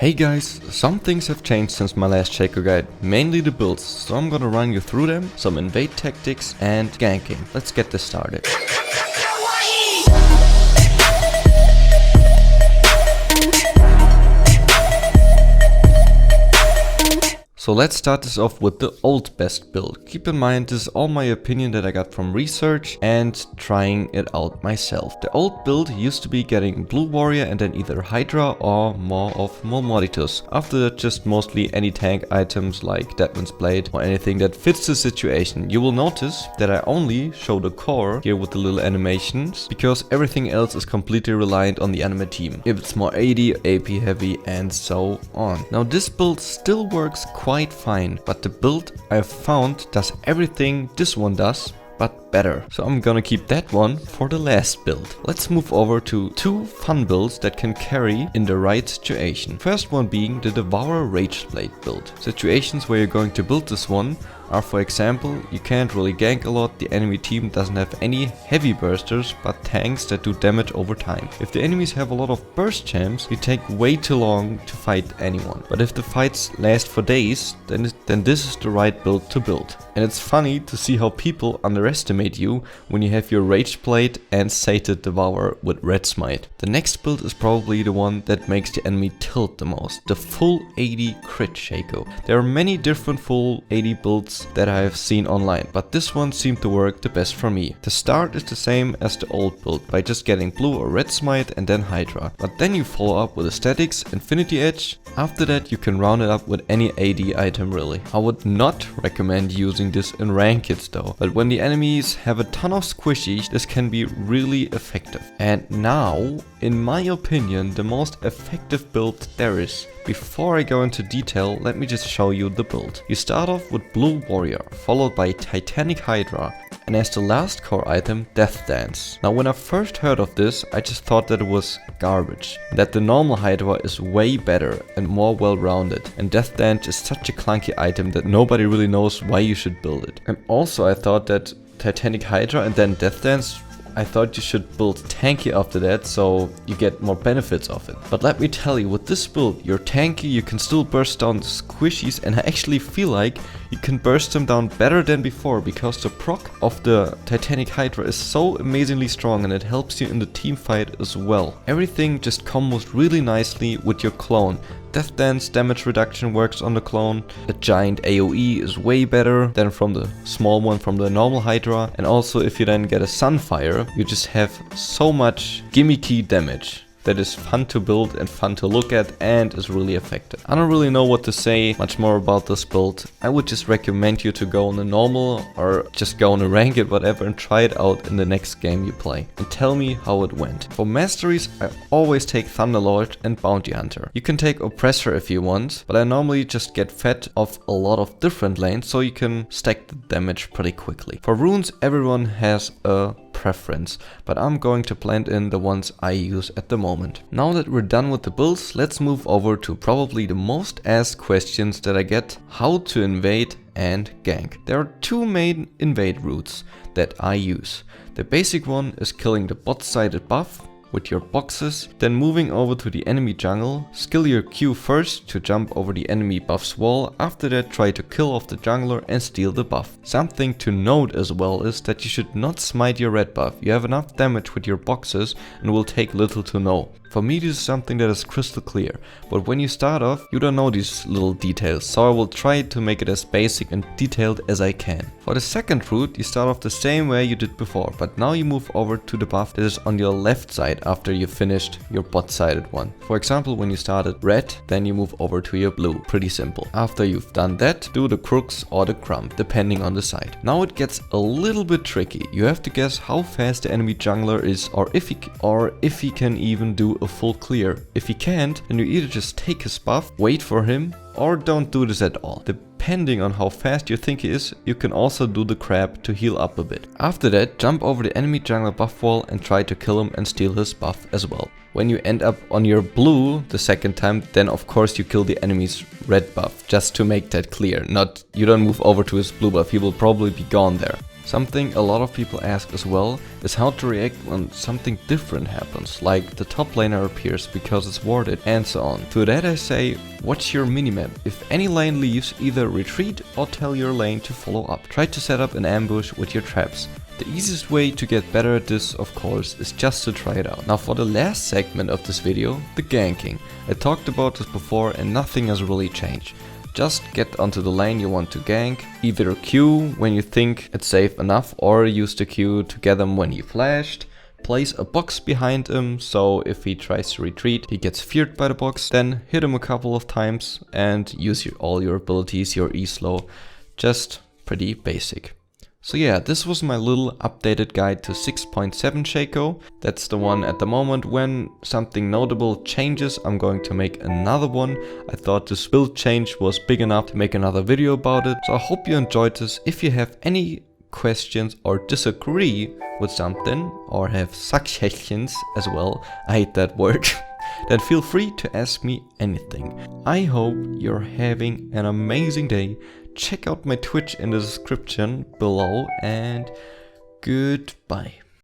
Hey guys, some things have changed since my last Shaco guide, mainly the builds, so I'm gonna run you through them, some invade tactics and ganking. Let's get this started. So let's start this off with the old best build. Keep in mind this is all my opinion that I got from research and trying it out myself. The old build used to be getting Blue Warrior and then either Hydra or more of Mormoditus. After that just mostly any tank items like Deadman's Blade or anything that fits the situation. You will notice that I only show the core here with the little animations because everything else is completely reliant on the anime team. If it's more AD, AP heavy and so on. Now this build still works quite fine, but the build I've found does everything this one does, but better. So I'm gonna keep that one for the last build. Let's move over to two fun builds that can carry in the right situation. First one being the Devourer Rage Blade build. Situations where you're going to build this one are, for example, you can't really gank a lot, the enemy team doesn't have any heavy bursters but tanks that do damage over time. If the enemies have a lot of burst champs, you take way too long to fight anyone. But if the fights last for days, then this is the right build to build. And it's funny to see how people underestimate you when you have your Rage Blade and Sated Devourer with Red Smite. The next build is probably the one that makes the enemy tilt the most, the full 80 crit Shaco. There are many different full 80 builds that I have seen online, but this one seemed to work the best for me. The start is the same as the old build by just getting Blue or Red Smite and then Hydra. But then you follow up with a Statics, Infinity Edge. After that you can round it up with any AD item really. I would not recommend using this in rankeds though, but when the enemies have a ton of squishies, this can be really effective. And now, in my opinion, the most effective build there is. Before I go into detail, let me just show you the build. You start off with Blue Warrior, followed by Titanic Hydra, and as the last core item, Death Dance. Now when I first heard of this, I just thought that it was garbage. That the normal Hydra is way better and more well-rounded, and Death Dance is such a clunky item that nobody really knows why you should build it. And also I thought that Titanic Hydra and then Death Dance, I thought you should build tanky after that so you get more benefits of it. But let me tell you, with this build, you're tanky, you can still burst down the squishies, and I actually feel like you can burst them down better than before because the proc of the Titanic Hydra is so amazingly strong and it helps you in the team fight as well. Everything just combos really nicely with your clone. Death Dance damage reduction works on the clone. The giant AoE is way better than from the small one from the normal Hydra. And also if you then get a Sunfire, you just have so much gimmicky damage that is fun to build and fun to look at and is really effective. I don't really know what to say much more about this build. I would just recommend you to go on a normal or just go on a ranked whatever and try it out in the next game you play and tell me how it went. For masteries, I always take Thunderlord and Bounty Hunter. You can take Oppressor if you want, but I normally just get fed off a lot of different lanes so you can stack the damage pretty quickly. For runes, everyone has a preference, but I'm going to blend in the ones I use at the moment. Now that we're done with the builds, let's move over to probably the most asked questions that I get: how to invade and gank. There are two main invade routes that I use. The basic one is killing the bot-sided buff with your boxes, then moving over to the enemy jungle, skill your Q first to jump over the enemy buff's wall, after that try to kill off the jungler and steal the buff. Something to note as well is that you should not smite your red buff. You have enough damage with your boxes and will take little to no. For me this is something that is crystal clear, but when you start off you don't know these little details, so I will try to make it as basic and detailed as I can. For the second route you start off the same way you did before, but now you move over to the buff that is on your left side after you finished your bot-sided one. For example, when you started red, then you move over to your blue. Pretty simple. After you've done that, do the crooks or the crump, depending on the side. Now it gets a little bit tricky. You have to guess how fast the enemy jungler is or if he can even do a full clear. If he can't, then you either just take his buff, wait for him, or don't do this at all. Depending on how fast you think he is, you can also do the crab to heal up a bit. After that, jump over the enemy jungler buff wall and try to kill him and steal his buff as well. When you end up on your blue the second time, then of course you kill the enemy's red buff, just to make that clear. You don't move over to his blue buff, he will probably be gone there. Something a lot of people ask as well is how to react when something different happens, like the top laner appears because it's warded and so on. To that I say, watch your minimap. If any lane leaves, either retreat or tell your lane to follow up. Try to set up an ambush with your traps. The easiest way to get better at this, of course, is just to try it out. Now for the last segment of this video, the ganking. I talked about this before and nothing has really changed. Just get onto the lane you want to gank, either Q when you think it's safe enough or use the Q to get him when he flashed. Place a box behind him, so if he tries to retreat, he gets feared by the box. Then hit him a couple of times and use all your abilities, your E-slow. Just pretty basic. So yeah, this was my little updated guide to 6.7 Shaco. That's the one at the moment. When something notable changes, I'm going to make another one. I thought this build change was big enough to make another video about it. So I hope you enjoyed this. If you have any questions or disagree with something or have suggestions as well, I hate that word, then feel free to ask me anything. I hope you're having an amazing day. Check out my Twitch in the description below and goodbye.